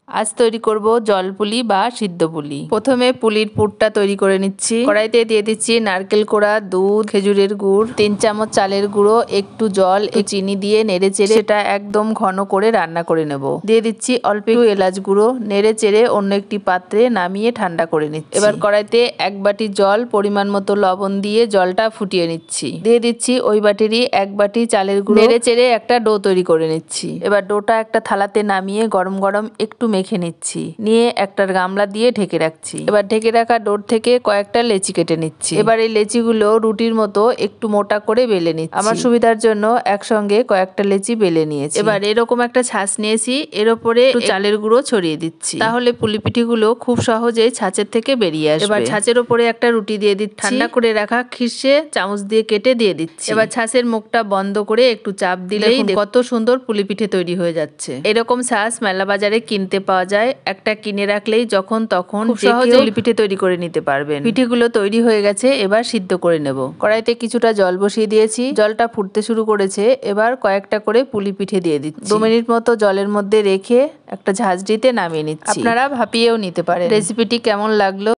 আজ তৈরি করব জল পুলি বা সিদ্ধ পুলি। প্রথমে পুলির পুরটা তৈরি করে নিচ্ছি। কড়াইতে দিয়ে দিচ্ছি নারকেল কোড়া, দুধ, খেজুরের গুড়, 3 চামচ চালের গুঁড়ো, একটু জল, চিনি দিয়ে নেড়ে চেড়ে সেটা একদম ঘন করে রান্না করে নেব। দিয়ে দিচ্ছি অল্প একটু এলাচ গুঁড়ো, নেড়ে চেড়ে অন্য একটি পাত্রে নামিয়ে ঠান্ডা করে নিচ্ছি। এবার কড়াইতে 1 বাটি জল, পরিমাণ মতো লবণ দিয়ে জলটা ফুটিয়ে নিচ্ছি। দিয়ে দিচ্ছি ওই বাটিরই 1 বাটি চালের গুঁড়ো, নেড়ে চেড়ে একটা ডো তৈরি করে নিচ্ছি। এবার ডোটা একটা থালাতে নামিয়ে গরম গরম একটু মেখে নিচ্ছি, নিয়ে একটা গামলা দিয়ে ঢেকে রাখছি। এবার ঢেকে রাখা ডোর থেকে কয়েকটা লেচি কেটে নিচ্ছি। এবার এই লেচিগুলো রুটির মতো একটু মোটা করে বেলে নিচ্ছি। আমার সুবিধার জন্য একসঙ্গে কয়েকটা লেচি বেলে নিয়েছি। এবার এরকম একটা ছাঁচ নিয়েছি, এর উপরে একটু চালের গুঁড়ো ছড়িয়ে দিচ্ছি, তাহলে পুলি পিঠিগুলো খুব সহজেই ছাঁচের থেকে বেরিয়ে আসবে। এবার ছাঁচের উপরে একটা রুটি দিয়ে দিচ্ছি, ঠান্ডা করে রাখা খিরসে চামচ দিয়ে কেটে দিয়ে দিচ্ছি। এবার ছাঁচের মুখটা বন্ধ করে একটু চাপ দিলেই কত সুন্দর পুলি পিঠে তৈরি হয়ে যাচ্ছে। এরকম ছাঁচ মেলা বাজারে কিনতে পাওয়া যায়, একটা কিনে রাখলেই যখন তখন সহজে পুলি পিঠে তৈরি করে নিতে পারবেন। পিঠেগুলো তৈরি হয়ে গেছে, এবার সিদ্ধ করে নেব। কড়াইতে কিছুটা জল বসিয়ে দিয়েছি, জলটা ফুটতে শুরু করেছে। এবার কয়েকটা করে পুলি পিঠে দিয়ে দিচ্ছি। 2 মিনিট মতো জলের মধ্যে রেখে একটা ঝাঁঝরিতে নামিয়ে নিচ্ছি। আপনারা ভাপিয়েও নিতে পারেন। রেসিপিটি কেমন লাগলো